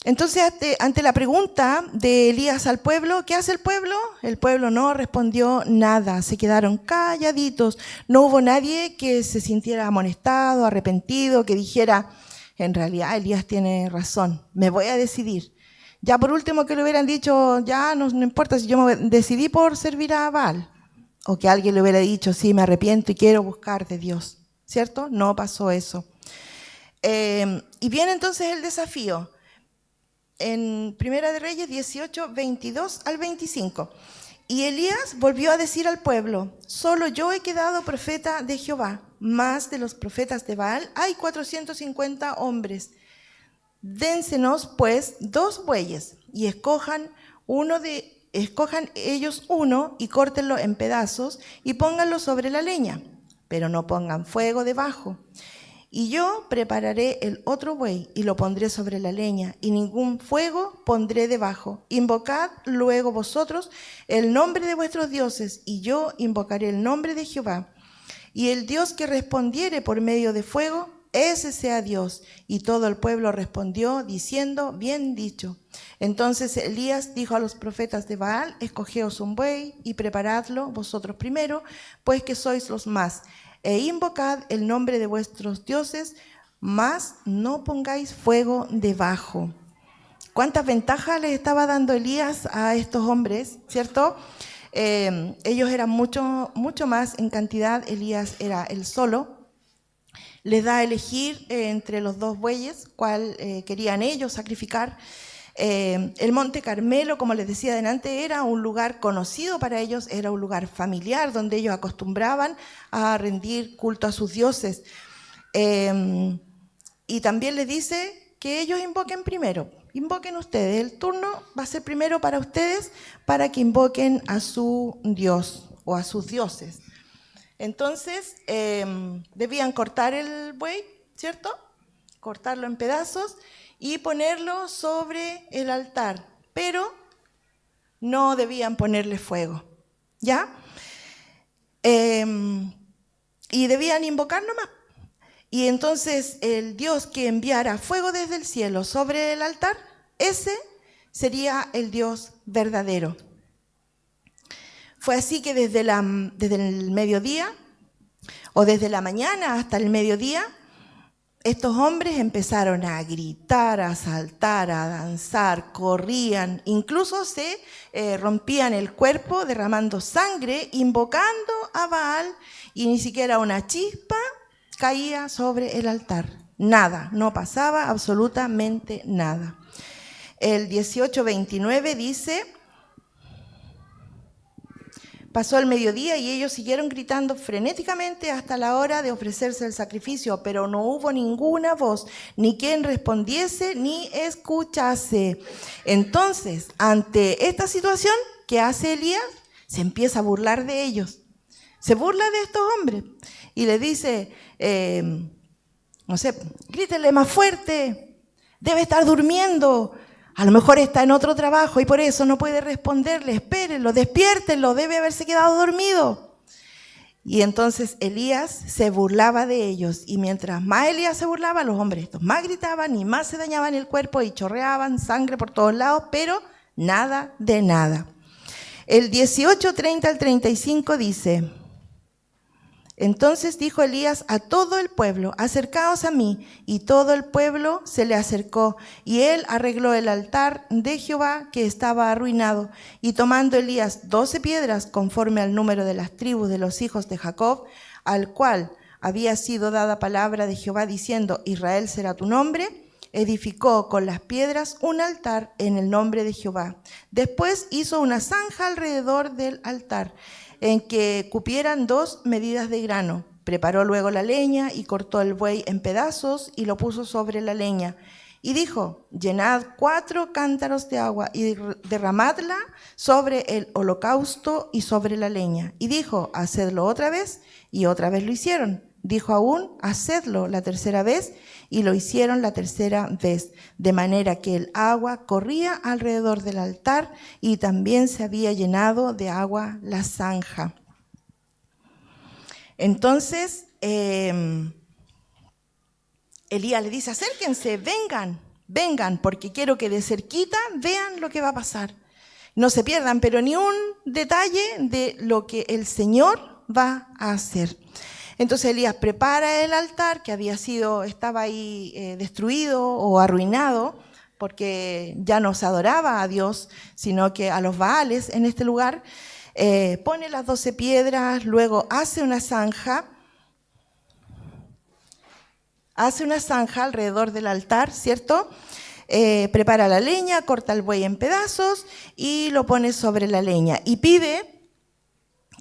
Entonces, ante la pregunta de Elías al pueblo, ¿qué hace el pueblo? El pueblo no respondió nada, se quedaron calladitos. No hubo nadie que se sintiera amonestado, arrepentido, que dijera, en realidad Elías tiene razón, me voy a decidir. Ya por último que le hubieran dicho, ya no importa si yo me decidí por servir a Baal. O que alguien le hubiera dicho, sí, me arrepiento y quiero buscar de Dios. ¿Cierto? No pasó eso. Y viene entonces el desafío. En Primera de Reyes 18, 22 al 25. Y Elías volvió a decir al pueblo, solo yo he quedado profeta de Jehová, más de los profetas de Baal hay 450 hombres. Dénsenos pues 2 bueyes y escojan ellos uno y córtenlo en pedazos y pónganlo sobre la leña, pero no pongan fuego debajo. Y yo prepararé el otro buey y lo pondré sobre la leña, y ningún fuego pondré debajo. Invocad luego vosotros el nombre de vuestros dioses, y yo invocaré el nombre de Jehová. Y el Dios que respondiere por medio de fuego, ese sea Dios. Y todo el pueblo respondió diciendo, bien dicho. Entonces Elías dijo a los profetas de Baal, escogeos un buey y preparadlo vosotros primero, pues que sois los más. E invocad el nombre de vuestros dioses, mas no pongáis fuego debajo. ¿Cuántas ventajas les estaba dando Elías a estos hombres? ¿Cierto? Ellos eran mucho más en cantidad, Elías era él solo. Les da a elegir entre los 2 bueyes cuál querían ellos sacrificar. El Monte Carmelo, como les decía delante, era un lugar conocido para ellos, era un lugar familiar donde ellos acostumbraban a rendir culto a sus dioses. Y también les dice que ellos invoquen primero, invoquen ustedes, el turno va a ser primero para ustedes para que invoquen a su Dios o a sus dioses. Entonces, debían cortar el buey, ¿cierto? Cortarlo en pedazos y ponerlo sobre el altar, pero no debían ponerle fuego, ¿ya? Y debían invocar nomás. Y entonces el Dios que enviara fuego desde el cielo sobre el altar, ese sería el Dios verdadero. Fue así que desde el mediodía o desde la mañana hasta el mediodía, estos hombres empezaron a gritar, a saltar, a danzar, corrían, incluso se rompían el cuerpo derramando sangre, invocando a Baal, y ni siquiera una chispa caía sobre el altar. Nada, no pasaba absolutamente nada. El 18:29 dice: pasó el mediodía y ellos siguieron gritando frenéticamente hasta la hora de ofrecerse el sacrificio, pero no hubo ninguna voz, ni quien respondiese, ni escuchase. Entonces, ante esta situación, ¿qué hace Elías? Se empieza a burlar de ellos. Se burla de estos hombres y le dice, no sé, grítenle más fuerte, debe estar durmiendo. A lo mejor está en otro trabajo y por eso no puede responderle. Espérenlo, despiértenlo, debe haberse quedado dormido. Y entonces Elías se burlaba de ellos. Y mientras más Elías se burlaba, los hombres estos más gritaban y más se dañaban el cuerpo y chorreaban sangre por todos lados, pero nada de nada. El 18:30 al 35 dice: entonces dijo Elías a todo el pueblo: acercaos a mí. Y todo el pueblo se le acercó, y él arregló el altar de Jehová que estaba arruinado. Y tomando Elías 12 piedras, conforme al número de las tribus de los hijos de Jacob, al cual había sido dada palabra de Jehová diciendo: Israel será tu nombre, edificó con las piedras un altar en el nombre de Jehová. Después hizo una zanja alrededor del altar, en que cupieran 2 medidas de grano. Preparó luego la leña y cortó el buey en pedazos y lo puso sobre la leña. Y dijo: llenad 4 cántaros de agua y derramadla sobre el holocausto y sobre la leña. Y dijo: hacedlo otra vez, y otra vez lo hicieron. Dijo aún: hacedlo la tercera vez, y lo hicieron la tercera vez, de manera que el agua corría alrededor del altar y también se había llenado de agua la zanja. Entonces Elías le dice: acérquense, vengan, porque quiero que de cerquita vean lo que va a pasar. No se pierdan, pero ni un detalle de lo que el Señor va a hacer. Entonces Elías prepara el altar que estaba ahí destruido o arruinado, porque ya no se adoraba a Dios, sino que a los Baales en este lugar. Pone las 12 piedras, luego hace una zanja alrededor del altar, ¿cierto? Prepara la leña, corta el buey en pedazos y lo pone sobre la leña. Y pide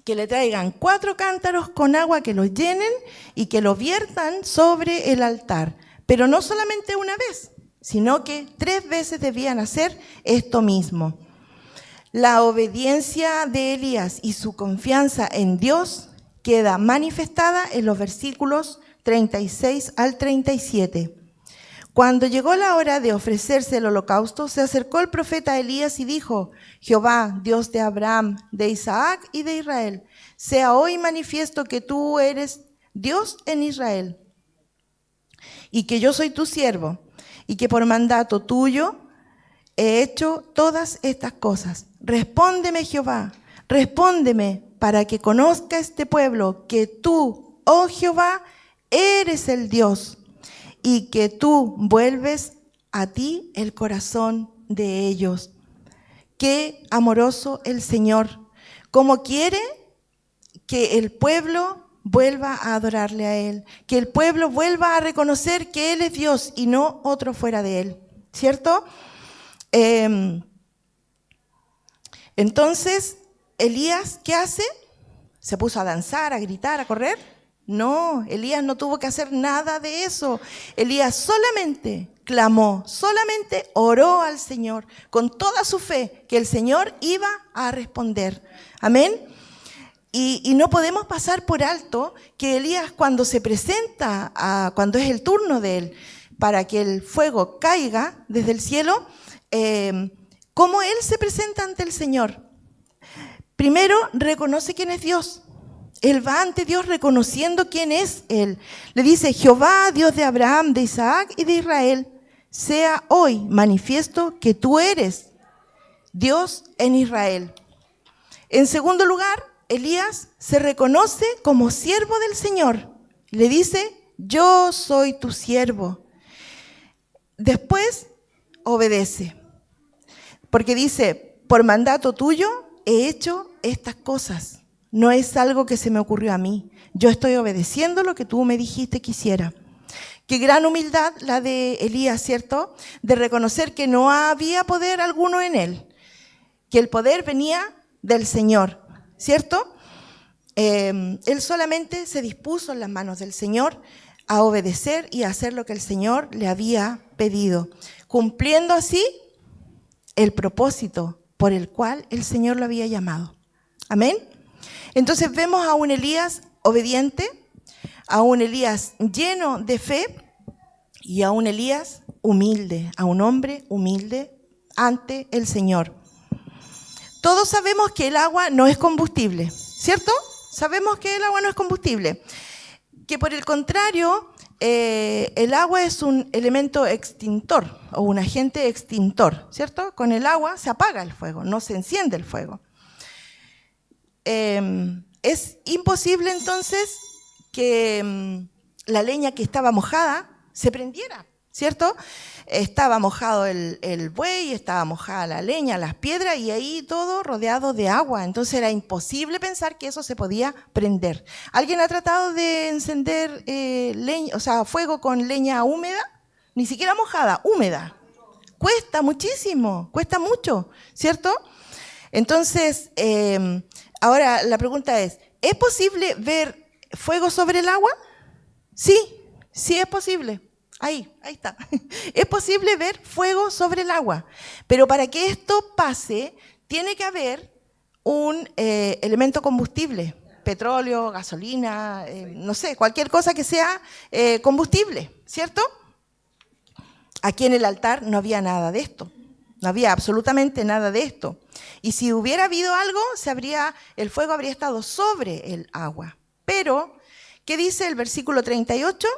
que le traigan 4 cántaros con agua, que los llenen y que lo viertan sobre el altar. Pero no solamente una vez, sino que 3 veces debían hacer esto mismo. La obediencia de Elías y su confianza en Dios queda manifestada en los versículos 36 al 37. Cuando llegó la hora de ofrecerse el holocausto, se acercó el profeta Elías y dijo: Jehová, Dios de Abraham, de Isaac y de Israel, sea hoy manifiesto que tú eres Dios en Israel, y que yo soy tu siervo, y que por mandato tuyo he hecho todas estas cosas. Respóndeme, Jehová, respóndeme, para que conozca este pueblo que tú, oh Jehová, eres el Dios, y que tú vuelves a ti el corazón de ellos. Qué amoroso el Señor, cómo quiere que el pueblo vuelva a adorarle a Él, que el pueblo vuelva a reconocer que Él es Dios y no otro fuera de Él, ¿cierto? Entonces, Elías, ¿qué hace? ¿Se puso a danzar, a gritar, a correr? No, Elías no tuvo que hacer nada de eso. Elías solamente clamó, solamente oró al Señor con toda su fe que el Señor iba a responder. Amén. Y no podemos pasar por alto que Elías, cuando se presenta, cuando es el turno de él, para que el fuego caiga desde el cielo, ¿cómo él se presenta ante el Señor? Primero, reconoce quién es Dios. Él va ante Dios reconociendo quién es Él. Le dice: Jehová, Dios de Abraham, de Isaac y de Israel, sea hoy manifiesto que tú eres Dios en Israel. En segundo lugar, Elías se reconoce como siervo del Señor. Le dice, yo soy tu siervo. Después obedece, porque dice, por mandato tuyo he hecho estas cosas. No es algo que se me ocurrió a mí. Yo estoy obedeciendo lo que tú me dijiste que hiciera. Qué gran humildad la de Elías, ¿cierto? De reconocer que no había poder alguno en él, que el poder venía del Señor, ¿cierto? Él solamente se dispuso en las manos del Señor a obedecer y a hacer lo que el Señor le había pedido, cumpliendo así el propósito por el cual el Señor lo había llamado. Amén. Entonces vemos a un Elías obediente, a un Elías lleno de fe y a un Elías humilde, a un hombre humilde ante el Señor. Todos sabemos que el agua no es combustible, ¿cierto? Sabemos que el agua no es combustible, que por el contrario, el agua es un elemento extintor o un agente extintor, ¿cierto? Con el agua se apaga el fuego, no se enciende el fuego. Es imposible entonces que la leña que estaba mojada se prendiera, ¿cierto? Estaba mojado el buey, estaba mojada la leña, las piedras y ahí todo rodeado de agua. Entonces era imposible pensar que eso se podía prender. ¿Alguien ha tratado de encender leña, o sea, fuego con leña húmeda? Ni siquiera mojada, húmeda. Cuesta muchísimo, cuesta mucho, ¿cierto? Entonces, ahora la pregunta ¿es posible ver fuego sobre el agua? Sí, sí es posible. Ahí está. Es posible ver fuego sobre el agua, pero para que esto pase, tiene que haber un elemento combustible, petróleo, gasolina, no sé, cualquier cosa que sea combustible, ¿cierto? Aquí en el altar no había nada de esto, no había absolutamente nada de esto. Y si hubiera habido algo, el fuego habría estado sobre el agua. Pero, ¿qué dice el versículo 38?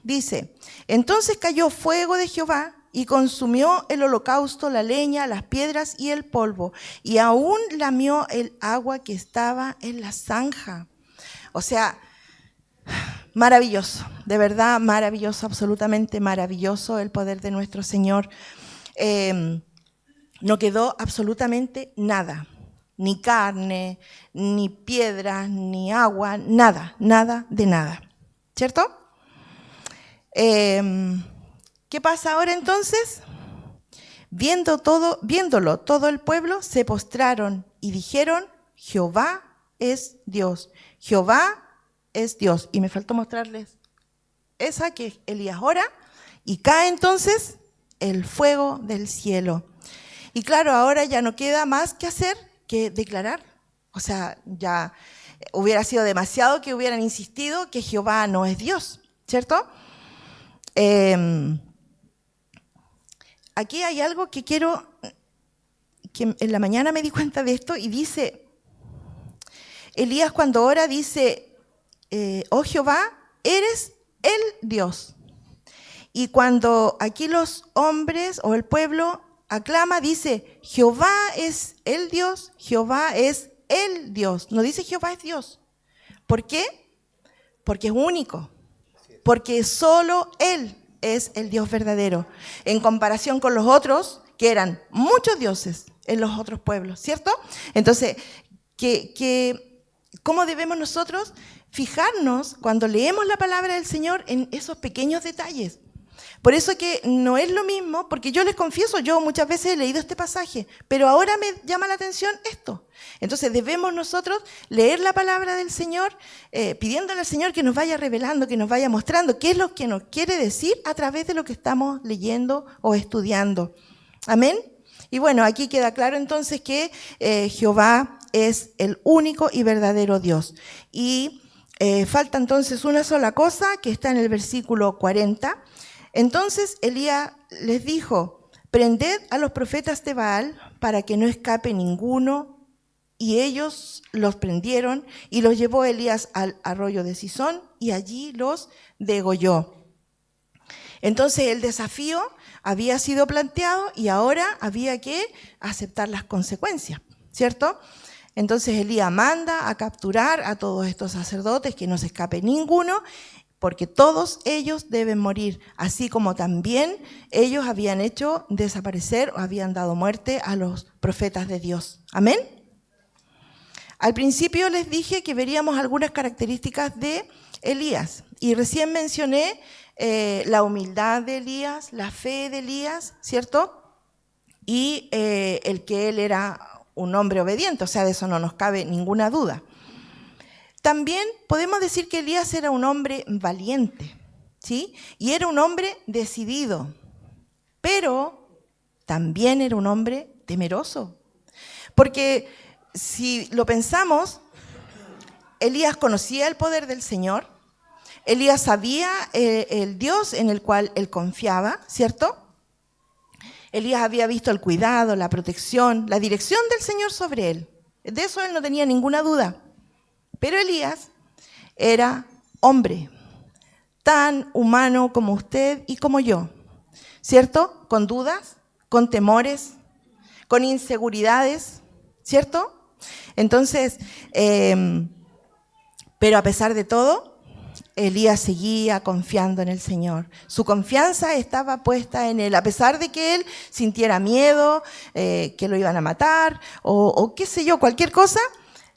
Dice, entonces cayó fuego de Jehová y consumió el holocausto, la leña, las piedras y el polvo, y aún lamió el agua que estaba en la zanja. O sea, maravilloso, de verdad maravilloso, absolutamente maravilloso el poder de nuestro Señor. No quedó absolutamente nada, ni carne, ni piedras, ni agua, nada, nada de nada, ¿cierto? ¿Qué pasa ahora entonces? Viéndolo todo el pueblo se postraron y dijeron, Jehová es Dios, Jehová es Dios. Y me faltó mostrarles esa que Elías ora y cae entonces el fuego del cielo. Y claro, ahora ya no queda más que hacer que declarar. O sea, ya hubiera sido demasiado que hubieran insistido que Jehová no es Dios, ¿cierto? Aquí hay algo que quiero, que en la mañana me di cuenta de esto y dice, Elías cuando ora dice, oh Jehová, eres el Dios. Y cuando aquí los hombres o el pueblo aclama, dice, Jehová es el Dios, Jehová es el Dios. No dice Jehová es Dios. ¿Por qué? Porque es único. Porque solo Él es el Dios verdadero, en comparación con los otros, que eran muchos dioses en los otros pueblos, ¿cierto? Entonces, ¿cómo debemos nosotros fijarnos cuando leemos la palabra del Señor en esos pequeños detalles? Por eso que no es lo mismo, porque yo les confieso, yo muchas veces he leído este pasaje, pero ahora me llama la atención esto. Entonces debemos nosotros leer la palabra del Señor, pidiéndole al Señor que nos vaya revelando, que nos vaya mostrando qué es lo que nos quiere decir a través de lo que estamos leyendo o estudiando. Amén. Y bueno, aquí queda claro entonces que Jehová es el único y verdadero Dios. Y falta entonces una sola cosa que está en el versículo 40. Entonces Elías les dijo, prended a los profetas de Baal para que no escape ninguno. Y ellos los prendieron y los llevó Elías al arroyo de Cisón y allí los degolló. Entonces el desafío había sido planteado y ahora había que aceptar las consecuencias, ¿cierto? Entonces Elías manda a capturar a todos estos sacerdotes, que no se escape ninguno, porque todos ellos deben morir, así como también ellos habían hecho desaparecer o habían dado muerte a los profetas de Dios. Amén. Al principio les dije que veríamos algunas características de Elías, y recién mencioné la humildad de Elías, la fe de Elías, ¿cierto? Y el que él era un hombre obediente, o sea, de eso no nos cabe ninguna duda. También podemos decir que Elías era un hombre valiente, ¿sí? Y era un hombre decidido, pero también era un hombre temeroso. Porque si lo pensamos, Elías conocía el poder del Señor, Elías sabía el Dios en el cual él confiaba, ¿cierto? Elías había visto el cuidado, la protección, la dirección del Señor sobre él. De eso él no tenía ninguna duda. Pero Elías era hombre, tan humano como usted y como yo, ¿cierto? Con dudas, con temores, con inseguridades, ¿cierto? Entonces, pero a pesar de todo, Elías seguía confiando en el Señor. Su confianza estaba puesta en Él, a pesar de que él sintiera miedo, que lo iban a matar, o qué sé yo, cualquier cosa.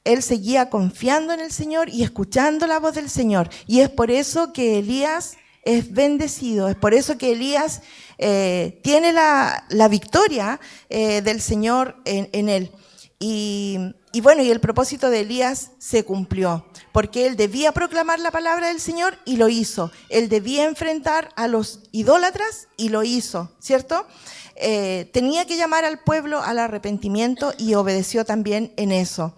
Él seguía confiando en el Señor y escuchando la voz del Señor. Y es por eso que Elías es bendecido, es por eso que Elías tiene la victoria del Señor en él. Y bueno, y el propósito de Elías se cumplió, porque él debía proclamar la palabra del Señor y lo hizo. Él debía enfrentar a los idólatras y lo hizo, ¿cierto? Tenía que llamar al pueblo al arrepentimiento y obedeció también en eso.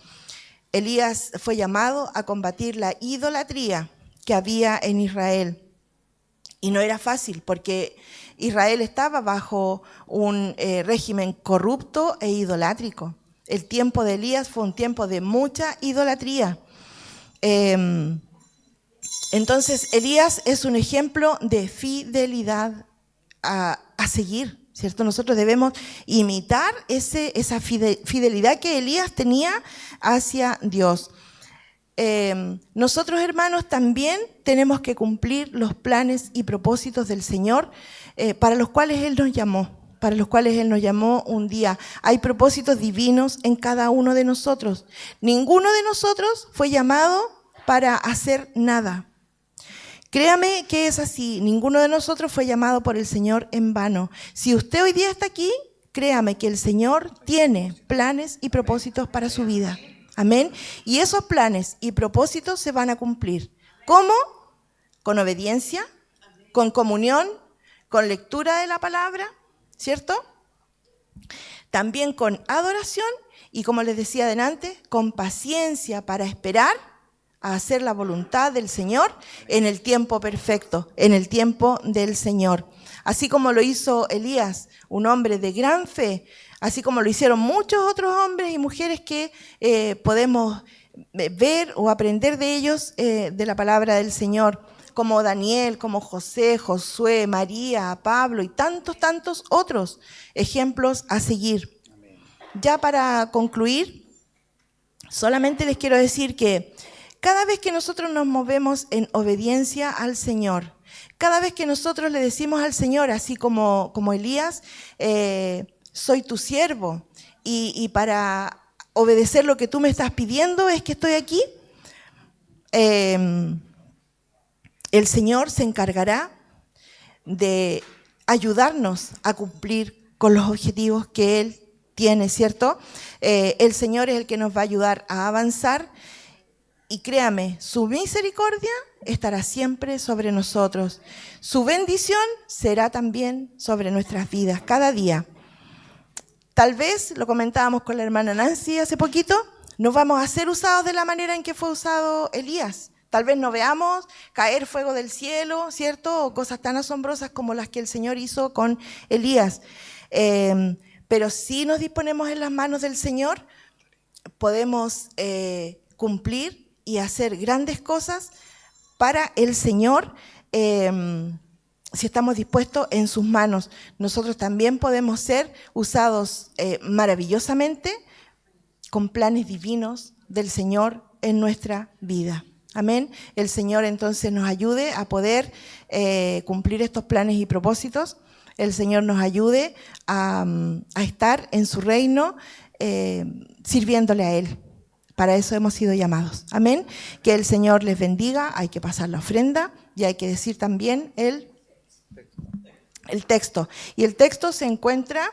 Elías fue llamado a combatir la idolatría que había en Israel. Y no era fácil, porque Israel estaba bajo un régimen corrupto e idolátrico. El tiempo de Elías fue un tiempo de mucha idolatría. Entonces, Elías es un ejemplo de fidelidad a seguir, ¿cierto? Nosotros debemos imitar esa fidelidad que Elías tenía hacia Dios. Nosotros, hermanos, también tenemos que cumplir los planes y propósitos del Señor para los cuales Él nos llamó, un día. Hay propósitos divinos en cada uno de nosotros. Ninguno de nosotros fue llamado para hacer nada. Créame que es así. Ninguno de nosotros fue llamado por el Señor en vano. Si usted hoy día está aquí, créame que el Señor tiene planes y propósitos para su vida. Amén. Y esos planes y propósitos se van a cumplir. ¿Cómo? Con obediencia, con comunión, con lectura de la palabra, ¿cierto? También con adoración y, como les decía adelante, con paciencia para esperar a hacer la voluntad del Señor en el tiempo perfecto, en el tiempo del Señor. Así como lo hizo Elías, un hombre de gran fe, así como lo hicieron muchos otros hombres y mujeres que podemos ver o aprender de ellos de la palabra del Señor, como Daniel, como José, Josué, María, Pablo y tantos otros ejemplos a seguir. Ya para concluir, solamente les quiero decir que cada vez que nosotros nos movemos en obediencia al Señor, cada vez que nosotros le decimos al Señor, así como Elías, soy tu siervo y para obedecer lo que tú me estás pidiendo es que estoy aquí, el Señor se encargará de ayudarnos a cumplir con los objetivos que Él tiene, ¿cierto? El Señor es el que nos va a ayudar a avanzar. Y créame, su misericordia estará siempre sobre nosotros. Su bendición será también sobre nuestras vidas, cada día. Tal vez, lo comentábamos con la hermana Nancy hace poquito, no vamos a ser usados de la manera en que fue usado Elías. Tal vez no veamos caer fuego del cielo, ¿cierto? O cosas tan asombrosas como las que el Señor hizo con Elías. Pero si nos disponemos en las manos del Señor, podemos cumplir y hacer grandes cosas para el Señor, si estamos dispuestos en sus manos. Nosotros también podemos ser usados maravillosamente con planes divinos del Señor en nuestra vida. Amén. El Señor entonces nos ayude a poder cumplir estos planes y propósitos. El Señor nos ayude a estar en su reino sirviéndole a Él. Para eso hemos sido llamados. Amén. Que el Señor les bendiga. Hay que pasar la ofrenda y hay que decir también el texto. Y el texto se encuentra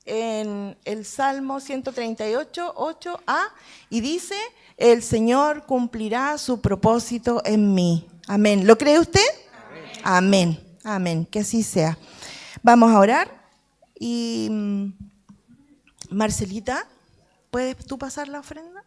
en el Salmo 138, 8a, y dice: el Señor cumplirá su propósito en mí. Amén. ¿Lo cree usted? Amén. Amén. Que así sea. Vamos a orar. Y Marcelita, ¿puedes tú pasar la ofrenda?